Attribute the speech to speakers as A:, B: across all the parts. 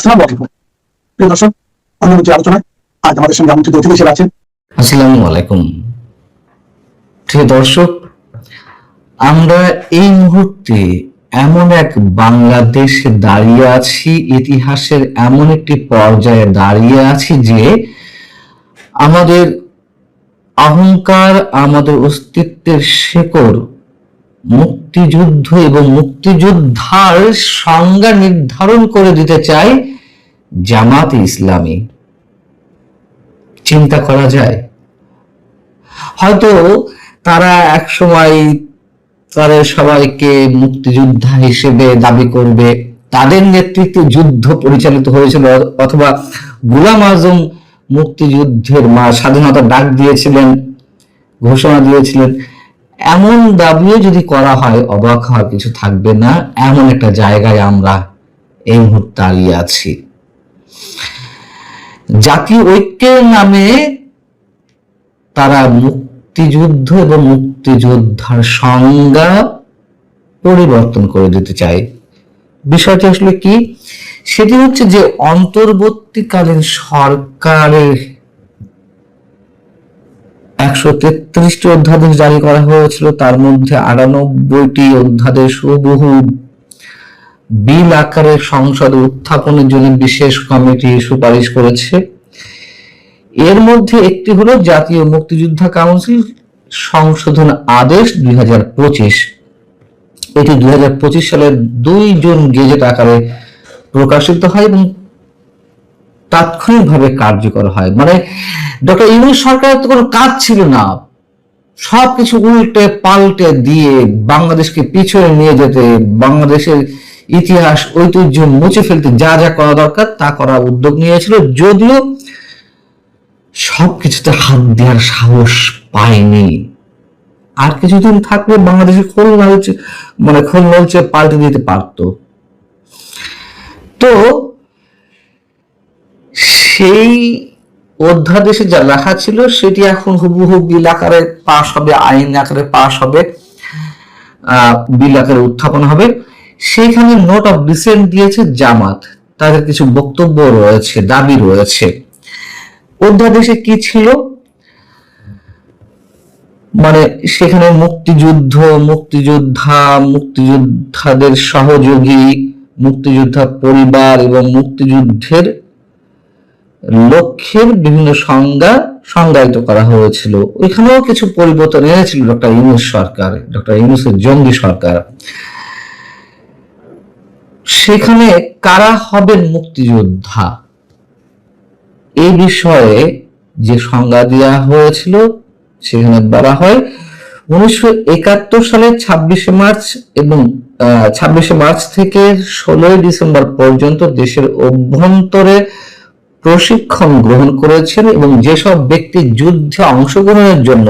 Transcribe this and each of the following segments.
A: আসসালামু আলাইকুম প্রিয় দর্শক, অন্যমুখী আলোচনায় আজ আমাদের সঙ্গে আমন্ত্রিত অতিথি হিসেবে আছেন।
B: আসসালামু আলাইকুম প্রিয় দর্শক, আমরা এই মুহূর্তে এমন এক বাংলাদেশে দাঁড়িয়ে আছি, ইতিহাসের এমন একটি পর্যায়ে দাঁড়িয়ে আছি যে আমাদের অহংকার, আমাদের অস্তিত্বের শেকড় মুক্তিযুদ্ধ এবং মুক্তিযোদ্ধার সংজ্ঞা নির্ধারণ করে দিতে চায় জামাতে ইসলামী। চিন্তা করা যায়, হয়তো তারা এক সময় তাদের সবাইকে মুক্তিযোদ্ধা হিসেবে দাবি করবে, তাদের নেতৃত্বে যুদ্ধ পরিচালিত হয়েছিল, অথবা গোলাম আজম মুক্তিযুদ্ধের স্বাধীনতা ডাক দিয়েছিলেন, ঘোষণা দিয়েছিলেন। এমন দাবিও যদি করা হয়, অবাক হওয়ার কিছু থাকবে না। এমন একটা জায়গায় আমরা এই মুহূর্তে দাঁড়িয়ে আছি। জাতীয় ঐক্যের নামে তারা মুক্তিযুদ্ধ এবং মুক্তিযোদ্ধার সংজ্ঞা পরিবর্তন করে দিতে চায়। বিষয়টি আসলে কি? সেটি হচ্ছে যে অন্তর্বর্তীকালীন সরকারের 133টি অধ্যাদেশ জারি করা হয়েছিল, তার মধ্যে 98টি অধ্যাদেশ হুবহু বিল আকারে সংসদে উত্থাপনের জন্য বিশেষ কমিটি সুপারিশ করেছে। এর মধ্যে একটি হলো জাতীয় মুক্তিযোদ্ধা কাউন্সিল সংশোধন আদেশ 2025। এটি 2025 সালের 2 জুন গেজেট আকারে প্রকাশিত হয় এবং তাৎক্ষণিকভাবে কার্যকর হয়। মানে ডক্টর ইউনূস সরকারের তো কোনো কাজ ছিল না, সবকিছু উল্টে পাল্টে দিয়ে বাংলাদেশকে পিছনে নিয়ে যেতে, বাংলাদেশের ইতিহাস ঐতিহ্য মুছে ফেলতে যা যা করা দরকার তা করার উদ্যোগ নিয়েছিল, যদিও সবকিছুতে হাত দেওয়ার সাহস পায়নি। আর কিছুদিন থাকলে বাংলাদেশের খোল নলচে পাল্টে দিতে পারত। তো সেই অধ্যাদেশে যা লেখা ছিল সেটি এখন হুবহু বিল আকারে পাশ হবে, আইন আকারে পাশ হবে, বিল আকারে উত্থাপন হবে। সেইখানে নোট অফ ডিসেন্ট দিয়েছে জামাত, তাদের কিছু বক্তব্য রয়েছে, দাবি রয়েছে। অধ্যাদেশে কি ছিল? সেখানে মুক্তিযুদ্ধ, মুক্তিযোদ্ধা, মুক্তিযোদ্ধাদের সহযোগী, মুক্তিযোদ্ধা পরিবার এবং মুক্তিযুদ্ধের লক্ষ্যের বিভিন্ন সংজ্ঞা সংজ্ঞায়িত করা হয়েছিল। ওইখানেও কিছু পরিবর্তন এনেছিল ডক্টর ইউনূস সরকার, ডক্টর ইউনূসের জঙ্গি সরকার। সেখানে কারা হবেন মুক্তিযোদ্ধা, এই বিষয়ে যে সংজ্ঞা দেওয়া হয়েছিল সেখানে বলা হয় 1971 সালের 26শে মার্চ এবং 26শে মার্চ থেকে 16ই ডিসেম্বর পর্যন্ত দেশের অভ্যন্তরে প্রশিক্ষণ গ্রহণ করেছেন এবং যেসব ব্যক্তি যুদ্ধে অংশগ্রহণের জন্য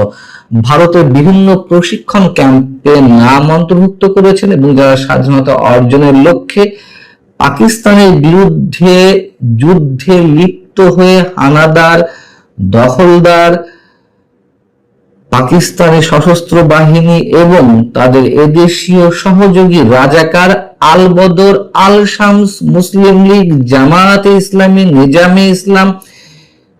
B: ভারতের বিভিন্ন প্রশিক্ষণ ক্যাম্পে নাম অন্তর্ভুক্ত করেছেন এবং যারা স্বাধীনতা অর্জনের লক্ষ্যে পাকিস্তানের বিরুদ্ধে যুদ্ধে লিপ্ত হয়ে হানাদার, দখলদার পাকিস্তানি সশস্ত্র বাহিনী এবং তাদের এদেশীয় সহযোগী রাজাকার, আল বদর, আল শামস, মুসলিম লীগ, জামায়াতে ইসলামী, নিজামে ইসলাম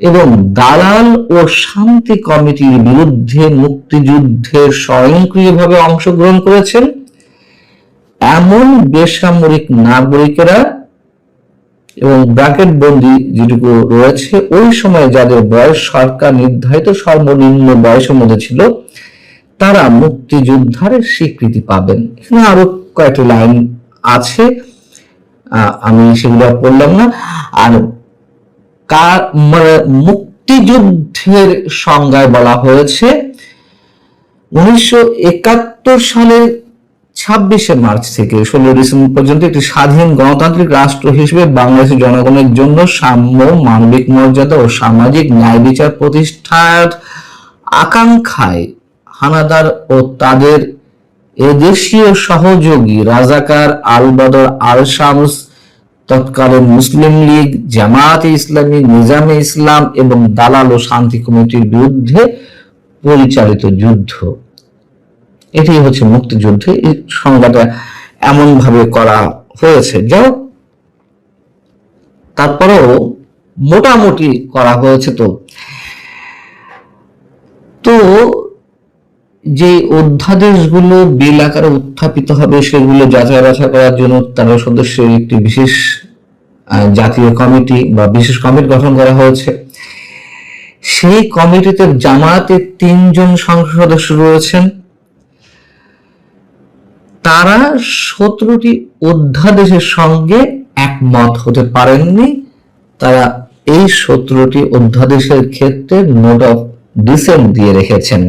B: এবং দালাল ও শান্তি কমিটির বিরুদ্ধে মুক্তিযুদ্ধে স্বয়ংক্রিয়ভাবে অংশগ্রহণ করেছেন এমন বেসামরিক নাগরিকেরা এবং ব্র্যাকেট বন্দি যেটুকু রয়েছে ওই সময় যাদের বয়স সরকার নির্ধারিত সর্বনিম্ন বয়সের মধ্যে ছিল, তারা মুক্তিযোদ্ধার স্বীকৃতি পাবেন। এখানে আরো কয়েকটি লাইন আছে, আমি সেগুলো পড়লাম না। আর মুক্তিযুদ্ধের সংজ্ঞায় বলা হয়েছে 1971 সালের 26শে মার্চ থেকে 16 ডিসেম্বর পর্যন্ত একটি স্বাধীন গণতান্ত্রিক রাষ্ট্র হিসেবে বাংলাদেশের জনগণের জন্য সাম্য, মানবিক মর্যাদা ও সামাজিক ন্যায় বিচার প্রতিষ্ঠার আকাঙ্ক্ষায় হানাদার ও তাদের এদেশীয় সহযোগী রাজাকার, আল বদর, আল শামস, তৎকালীন মুসলিম লীগ, জামায়াতে ইসলামী, নিজামে ইসলাম এবং দালাল ও শান্তি কমিটির বিরুদ্ধে পরিচালিত যুদ্ধ, এটি হচ্ছে মুক্তিযুদ্ধ। এই সংজ্ঞাটা এমন ভাবে করা হয়েছে। যাও তারপরেও মোটামুটি করা হয়েছে। তো তো যে অধ্যাদেশগুলো বিল আকারে উত্থাপিত হবে সেগুলো যাচাই বাছাই করার জন্য 13 সদস্যের একটি বিশেষ জাতীয় কমিটি বা বিশেষ কমিটি গঠন করা হয়েছে। সেই কমিটিতে জামায়াতের 3 জন সংসদ সদস্য রয়েছেন। তারা 17টি অধ্যাদেশের সঙ্গে একমত হতে পারেননি। তারা এই 17টি অধ্যাদেশের ক্ষেত্রে নোট অফ ডিসেন্ট দিয়ে রেখেছেন।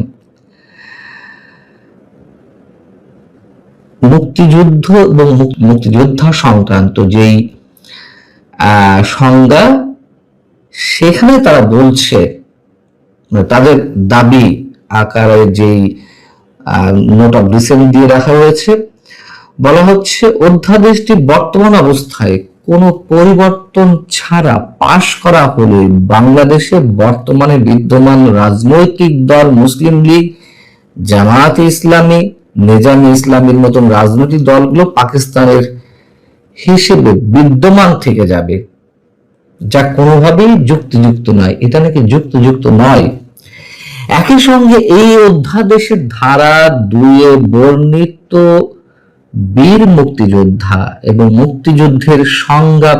B: মুক্তিযুদ্ধ এবং মুক্তিযোদ্ধা সংক্রান্ত যেই সংজ্ঞা, সেখানে তারা বলছে, তাদের দাবি আকারে যেই নোট অফ ডিসেন্ট দিয়ে রাখা হয়েছে, বলা হচ্ছে অধ্যাদেশটি বর্তমান অবস্থায় কোনো পরিবর্তন ছাড়া পাশ করা হলে বাংলাদেশে বর্তমানে বিদ্যমান রাজনৈতিক দল মুসলিম লীগ, জামায়াতে ইসলামী, নিজামে ইসলামীর মতন রাজনৈতিক দলগুলো পাকিস্তানের হিসেবে বিদ্যমান থেকে যাবে, যা কোনোভাবেই যুক্তিযুক্ত নয়। এটা নাকি যুক্তিযুক্ত নয়। একই সঙ্গে এই অধ্যাদেশের ধারা 2 বর্ণিত বীর মুক্তিযোদ্ধা এবং মুক্তিযুদ্ধের সংজ্ঞা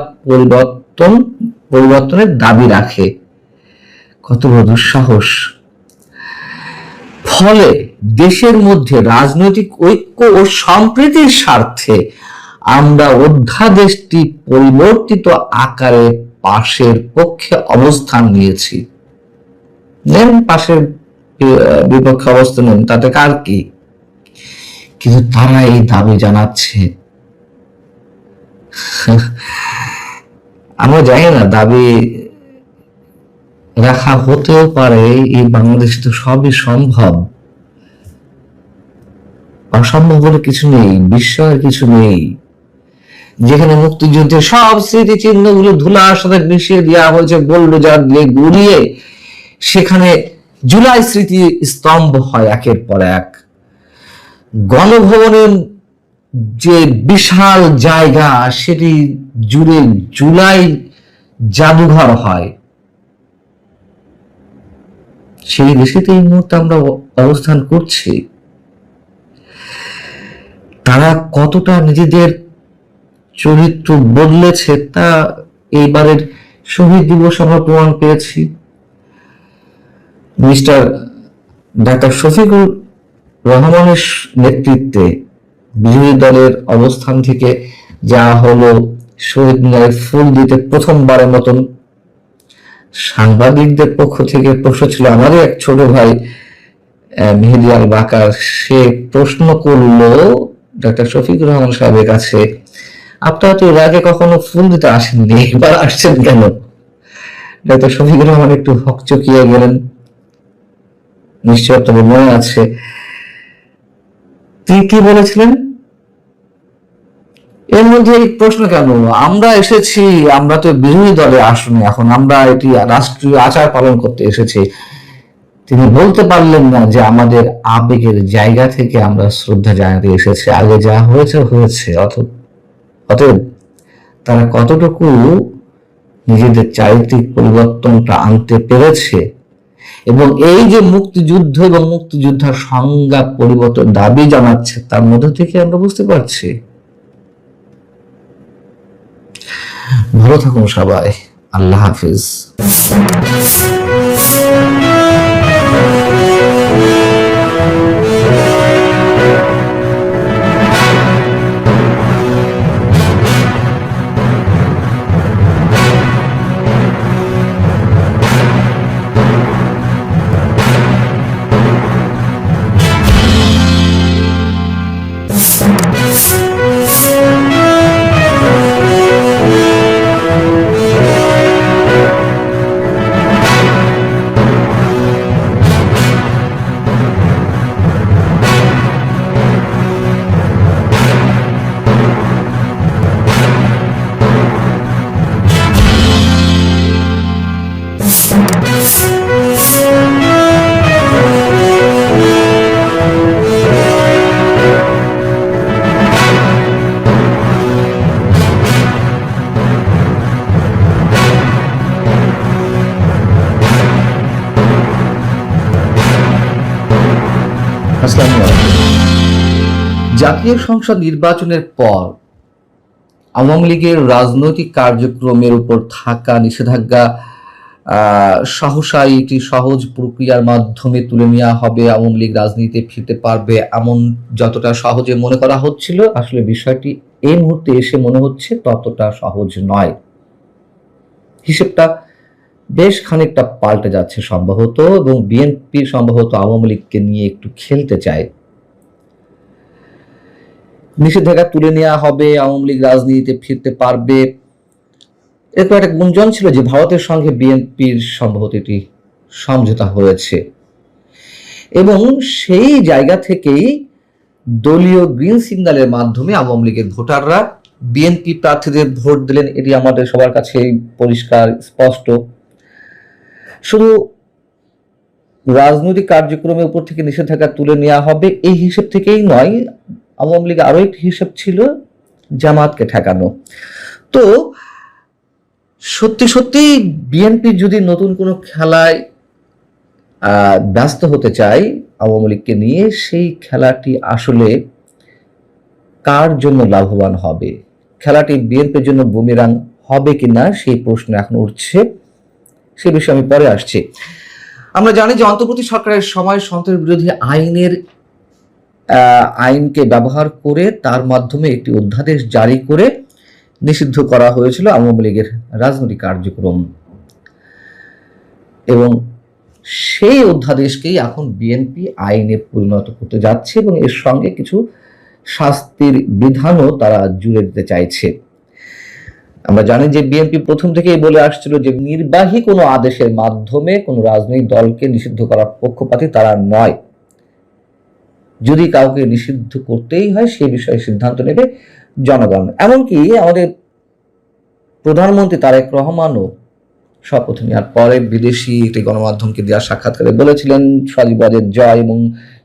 B: পরিবর্তনের দাবি রাখে। কত বড় দুঃসাহস! ফলে দেশের মধ্যে রাজনৈতিক ঐক্য ও সম্প্রীতির স্বার্থে আমরা অধ্যাদেশটি পরিবর্তিত আকারে পাশের পক্ষে অবস্থান নিয়েছি। নেন, পাশের বিপক্ষে অবস্থান নেন, তাতে কার কি? কিন্তু তারা এই দাবি জানাচ্ছে। আমরা জানি না দাবি রাখা হতেও পারে। এই বাংলাদেশে তো সবই সম্ভব, অসম্ভব বলে কিছু নেই, বিস্ময়ের কিছু নেই। যেখানে মুক্তিযুদ্ধের সব স্মৃতিচিহ্ন গুলো ধুলার সাথে মিশিয়ে দেওয়া হয়েছে বুলডোজার দিয়ে গুড়িয়ে, সেখানে জুলাই স্মৃতি স্তম্ভ হয় একের পর এক। গণভবনের যে বিশাল জায়গা, সেটি জুড়ে জুলাই জাদুঘর হয়। সেই দেশেতে এই মুহূর্তে আমরা অবস্থান করছি। তারা কতটা নিজেদের চরিত্র বদলেছে তা এইবারের শহীদ দিবস আমরা প্রমাণ পেয়েছি। মিস্টার ডাক্তার শফিকুর রহমানের নেতৃত্বে বিরোধী দলের অবস্থান থেকে যা হলো, শহীদ মিনারে ফুল দিতে প্রথমবারের মতন সাংবাদিকদের পক্ষ থেকে প্রশ্ন ছিল। আমারই এক ছোট ভাই মেহেদী আল বাকার, সে প্রশ্ন করলো ডাক্তার শফিকুর রহমান সাহেবের কাছে, আপনারা তো এর আগে কখনো ফুল দিতে আসেননি, এবার আসছেন কেন? ডাক্তার শফিকুর রহমান একটু হকচকিয়ে গেলেন। নিশ্চয় আপনাদের মনে আছে তিনি কি বলেছিলেন। এর মধ্যে এই প্রশ্ন কেন? আমরা এসেছি, আমরা তো বিরোধী দলে আসুন, এখন আমরা এটি রাষ্ট্রীয় আচার পালন করতে এসেছি। তিনি বলতে পারলেন না যে আমাদের আবেগের জায়গা থেকে আমরা শ্রদ্ধা জানাতে এসেছি, আগে যা হয়েছে হয়েছে। অতএব তারা কতটুকু নিজেদের চারিত্রিক পরিবর্তনটা আনতে পেরেছে, এবং এই যে মুক্তিযুদ্ধ এবং মুক্তিযোদ্ধার সংজ্ঞা পরিবর্তন দাবি জানাচ্ছে, তার মধ্যে থেকে আমরা বুঝতে পারছি। ভালো থাকুন সবাই, আল্লাহ হাফিজ। আসসালামু আলাইকুম। জাতীয় সংসদ নির্বাচনের পর আওয়ামী লীগের রাজনৈতিক কার্যক্রমের উপর থাকা নিষেধাজ্ঞা সহসাই একটি সহজ প্রক্রিয়ার মাধ্যমে তুলে নেওয়া হবে, আওয়ামী লীগ রাজনীতিতে ফিরতে পারবে, এমন যতটা সহজে মনে করা হচ্ছিল, আসলে বিষয়টি এই মুহূর্তে এসে মনে হচ্ছে ততটা সহজ নয়। হিসেবটা বেশ খানিকটা পাল্টে যাচ্ছে সম্ভবত, এবং বিএনপি সম্ভবত আওয়ামী লীগকে নিয়ে একটু খেলতে চায়। নিষেধাজ্ঞা তুলে নেওয়া হবে, আওয়ামী লীগ রাজনীতিতে ফিরতে পারবে, এরকম একটা গুঞ্জন ছিল যে ভারতের সঙ্গে বিএনপির সম্ভবত এটি সমঝোতা হয়েছে, এবং সেই জায়গা থেকেই দলীয় গ্রিন সিগন্যালের মাধ্যমে আওয়ামী লীগের ভোটাররা বিএনপি প্রার্থীদের ভোট দিলেন। এটি আমাদের সবার কাছে পরিষ্কার স্পষ্ট। শুধু রাজনৈতিক কার্যক্রমের উপর থেকে নিষেধাজ্ঞা তুলে নেওয়া হবে এই হিসেব থেকেই নয়, আওয়ামী লীগ আরো একটি হিসেব ছিল জামাতকে ঠেকানো। তো সত্যি সত্যি বিএনপি যদি নতুন কোনো খেলায় ব্যস্ত হতে চায় আওয়ামী লীগকে নিয়ে, সেই খেলাটি আসলে কার জন্য লাভবান হবে, খেলাটি বিএনপির জন্য বুমেরাং হবে কিনা সেই প্রশ্ন এখন উঠছে। সে বিষয়ে আমি পরে আসছি। আমরা জানি যে অন্তর্বর্তী সরকারের সময় সন্ত্রাস বিরোধী আইনকে ব্যবহার করে তার মাধ্যমে একটি অধ্যাদেশ জারি করে নিষিদ্ধ করা হয়েছিল আওয়ামী লীগের রাজনৈতিক কার্যক্রম, এবং সেই অধ্যাদেশকেই এখন বিএনপি আইনে পরিণত করতে যাচ্ছে, এবং এর সঙ্গে কিছু শাস্তির বিধানও তারা জুড়ে দিতে চাইছে। আমরা জানি যে বিএনপি প্রথম থেকেই বলে আসছিল যে নির্বাহী কোনো আদেশের মাধ্যমে কোনো রাজনৈতিক দলকে নিষিদ্ধ করার পক্ষপাতী তারা নয়। যদি কাউকে নিষিদ্ধ করতেই হয় সে বিষয়ে সিদ্ধান্ত নেবে জনগণ। এমনকি আমাদের প্রধানমন্ত্রী তারেক রহমানও শপথ নেওয়ার পরে বিদেশি একটি গণমাধ্যমকে দেওয়া সাক্ষাৎকারে বলেছিলেন সজীব ওয়াজেদ জয় এবং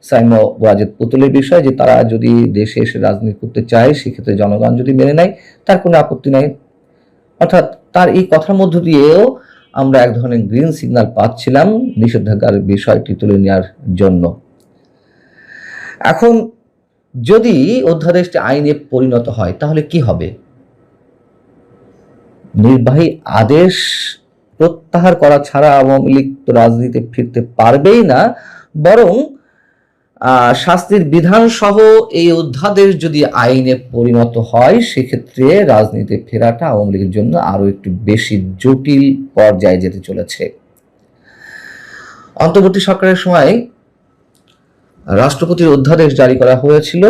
B: সাইম ওয়াজেদ পুতুলের বিষয়, যে তারা যদি দেশে এসে রাজনীতি করতে চায় সেক্ষেত্রে জনগণ যদি মেনে নেয় তার কোনো আপত্তি নাই। অর্থাৎ তার এই কথার মধ্য দিয়েও আমরা এক ধরনের গ্রিন সিগন্যাল পাচ্ছিলাম নিষেধাজ্ঞার বিষয়টি তুলে নেওয়ার জন্য। এখন যদি অধ্যাদেশটি আইনে পরিণত হয় তাহলে কি হবে? নির্বাহী আদেশ প্রত্যাহার করা ছাড়া আওয়ামী লীগ তো রাজনীতিতে ফিরতে পারবেই না, বরং শাস্তির বিধান সহ এই অধ্যাদেশ যদি আইনে পরিণত হয় সেক্ষেত্রে রাজনীতিতে ফেরাটা আওয়ামী লীগের জন্য আরো একটু বেশি জটিল পর্যায়ে যেতে চলেছে। অন্তর্বর্তী সরকারের সময় রাষ্ট্রপতির অধ্যাদেশ জারি করা হয়েছিল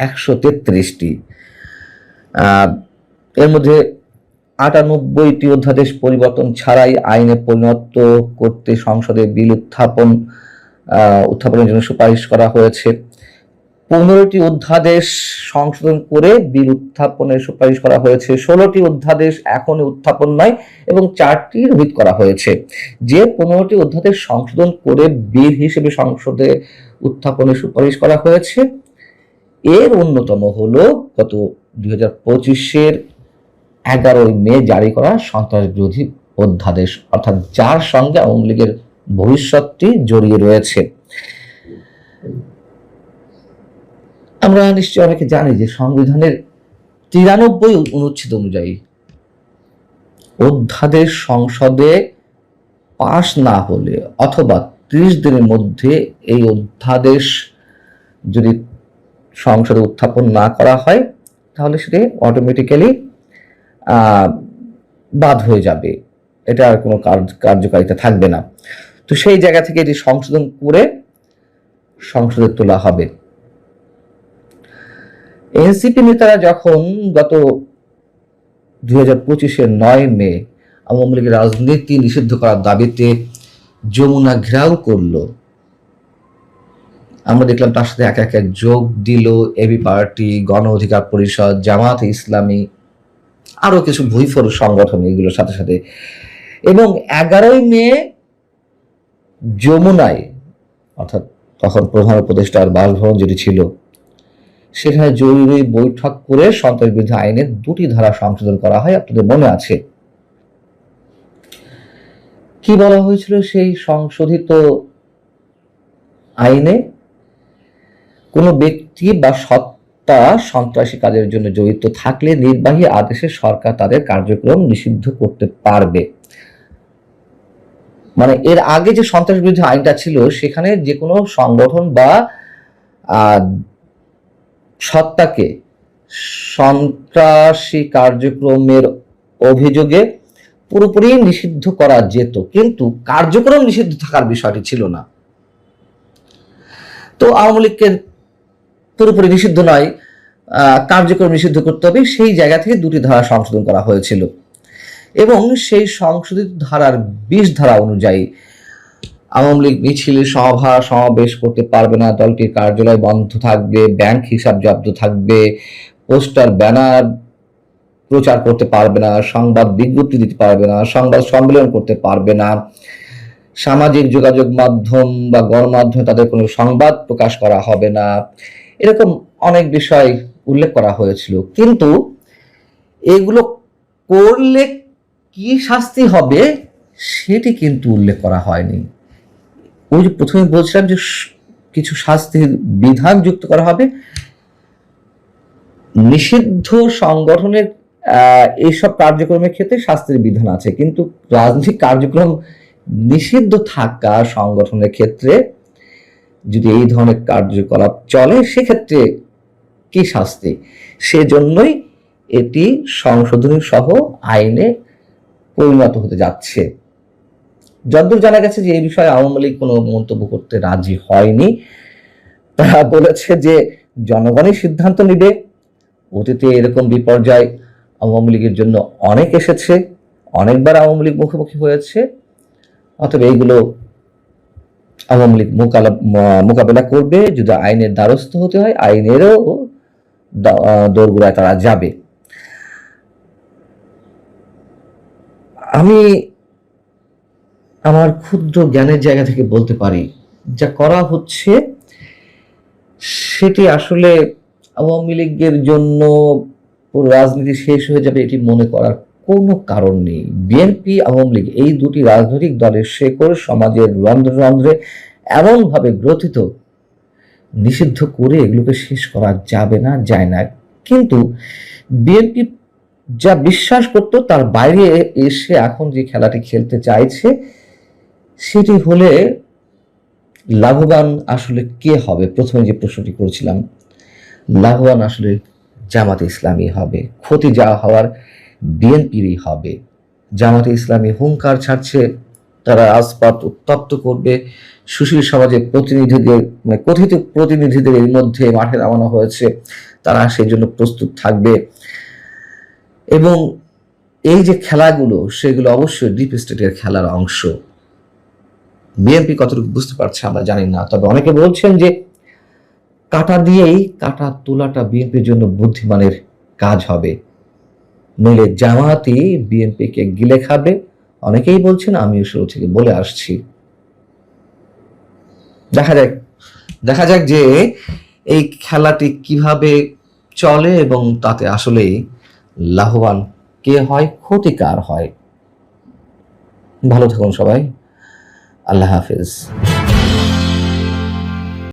B: 133টি, এর মধ্যে 98টি অধ্যাদেশ পরিবর্তন ছাড়াই আইনে পরিণত করতে সংসদে বিল উত্থাপনের জন্য সুপারিশ করা হয়েছে। 15টি অধ্যাদেশ সংশোধন করে বিল উত্থাপনের সুপারিশ করা হয়েছে। 16টি অধ্যাদেশ এখনো উত্থাপন নয় এবং 4টি রহিত করা হয়েছে। যে 15টি অধ্যাদেশ সংশোধন করে বিল হিসেবে সংসদে উত্থাপনের সুপারিশ করা হয়েছে, এর অন্যতম হলো গত 2025-এর 11ই মে জারি করা সন্ত্রাস বিরোধী অধ্যাদেশ, অর্থাৎ যার সঙ্গে আওয়ামী লীগের ভবিষ্যৎটি জড়িয়ে রয়েছে। আমরা নিশ্চয়ই অনেকে জানি যে সংবিধানের 93 অনুচ্ছেদ অনুযায়ী অধ্যাদেশ সংসদে পাশ না হলে অথবা 30 দিনের মধ্যে এই অধ্যাদেশ যদি সংসদে উত্থাপন না করা হয় তাহলে সেটা অটোমেটিক্যালি বাদ হয়ে যাবে, এটা আর কোনো কার্যকারিতা থাকবে না। তো সেই জায়গা থেকে এটি সংশোধন করে সংসদে তোলা হবে। এনসিপি নেতারা যখন গত 2025-এর 9 মে আওয়ামী লীগের রাজনীতি নিষিদ্ধ করার দাবিতে যমুনা ঘেরাও করলো, আমরা দেখলাম তার সাথে একে একে যোগ দিল এবি পার্টি, গণ অধিকার পরিষদ, জামাত ইসলামী, আরো কিছু ভুইফোর সংগঠন এগুলোর সাথে সাথে। এবং 11ই মে যমুনায়, অর্থাৎ তখন প্রধান উপদেষ্টার বাসভবন যেটি ছিল, সেখানে জরুরি বৈঠক করে সন্ত্রাস বিরোধী আইনের 2টি ধারা সংশোধন করা হয়। আপনাদের মনে আছে কি বলা হয়েছিল সেই সংশোধিত আইনে? কোনো ব্যক্তি বা সত্তা সন্ত্রাসী কাজের জন্য জড়িত থাকলে নির্বাহী আদেশে সরকার তাদের কার্যক্রম নিষিদ্ধ করতে পারবে। মানে এর আগে যে সন্ত্রাস বিরোধী আইনটা ছিল সেখানে যে কোনো সংগঠন বা সত্তাকে সন্ত্রাসী কার্যক্রমের অভিযোগে পুরোপুরি নিষিদ্ধ করা যেত, কিন্তু কার্যক্রম নিষিদ্ধ থাকার বিষয়টি ছিল না। তো আওয়ামী লীগকে পুরোপুরি নিষিদ্ধ নয়, কার্যক্রম নিষিদ্ধ করতে হবে, সেই জায়গা থেকে দুটি ধারা সংশোধন করা হয়েছিল এবং সেই সংশোধিত ধারার 20 ধারা অনুযায়ী আওয়ামী লীগ মিছিল সভা সমাবেশ করতে পারবে না, দলটির কার্যালয় বন্ধ থাকবে, ব্যাংক হিসাব জব্দ থাকবে, পোস্টার ব্যানার প্রচার করতে পারবে না, সংবাদ বিজ্ঞপ্তি দিতে পারবে না, সংবাদ সম্মেলন করতে পারবে না, সামাজিক যোগাযোগ মাধ্যম বা গণমাধ্যমে তাদের কোনো সংবাদ প্রকাশ করা হবে না, এরকম অনেক বিষয় উল্লেখ করা হয়েছিল। কিন্তু এগুলো করলে কি শাস্তি হবে সেটি কিন্তু উল্লেখ করা হয়নি। ওই যে প্রথমে বলছিলাম যে কিছু শাস্তির বিধান যুক্ত করা হবে, নিষিদ্ধ সংগঠনের এইসব কার্যক্রমের ক্ষেত্রে শাস্তির বিধান আছে, কিন্তু রাজনৈতিক কার্যক্রম নিষিদ্ধ থাকা সংগঠনের ক্ষেত্রে যদি এই ধরনের কার্যকলাপ চলে সেক্ষেত্রে কি শাস্তি, সেজন্যই এটি সংশোধনী সহ আইনে পরিণত হতে যাচ্ছে। যতদূর জানা গেছে যে এই বিষয়ে আওয়ামী লীগ কোনো মন্তব্য করতে রাজি হয়নি। তারা বলেছে যে জনগণই সিদ্ধান্ত নিবে। অতীতে এরকম বিপর্যয় আওয়ামী লীগের জন্য অনেক এসেছে, অনেকবার আওয়ামী লীগ মুখোমুখি হয়েছে, অতএব এইগুলো আওয়ামী লীগ মোকাবেলা করবে। যদি আইনের দ্বারস্থ হতে হয় আইনেরও দোরগোড়ায় তারা যাবে। আমি আমার ক্ষুদ্র জ্ঞানের জায়গা থেকে বলতে পারি যা করা হচ্ছে সেটি আসলে আওয়ামী লীগের জন্য রাজনীতি শেষ হয়ে যাবে এটি মনে করার কোনো কারণ নেই। বিএনপি আওয়ামী লীগ এই দুটি রাজনৈতিক দলের শেকড় সমাজের রন্ধ্রে রন্ধ্রে এমনভাবে গ্রথিত, নিষিদ্ধ করে এগুলোকে শেষ করা যাবে না, যায় না। কিন্তু বিএনপি যা বিশ্বাস করত তার বাইরে এসে এখন যে খেলাটি খেলতে চাইছে সেটি হলে লাভবান আসলে কে হবে? প্রথমে যে প্রশ্নটি করেছিলাম, লাভবান আসলে জামাতে ইসলামী হবে, ক্ষতি যা হওয়ার বিএনপিরই হবে। জামাতে ইসলামী হুঙ্কার ছাড়ছে, তারা রাজপথ উত্তপ্ত করবে, সুশীল সমাজের প্রতিনিধিদের কথিত প্রতিনিধিদের এর মধ্যে মাঠে নামানো হয়েছে, তারা সেই জন্য প্রস্তুত থাকবে। এবং এই যে খেলাগুলো সেগুলো অবশ্যই ডিপ স্টেটের খেলার অংশ। বিএনপি কতটুকু বুঝতে পারছে আমরা জানি না, তবে অনেকে বলছেন যে কাটা দিয়েই কাটা তোলাটা বিএনপির জন্য বুদ্ধিমানের কাজ হবে, নইলে জামাতই বিএনপিকে গিলে খাবে। অনেকেই বলছেন, আমিও শুরু থেকে বলে আসছি। দেখা যাক যে এই খেলাটি কিভাবে চলে এবং তাতে আসলেই লাভবান কে হয়, ক্ষতিকার হয়। ভালো থাকুন সবাই, আল্লাহ হাফেজ।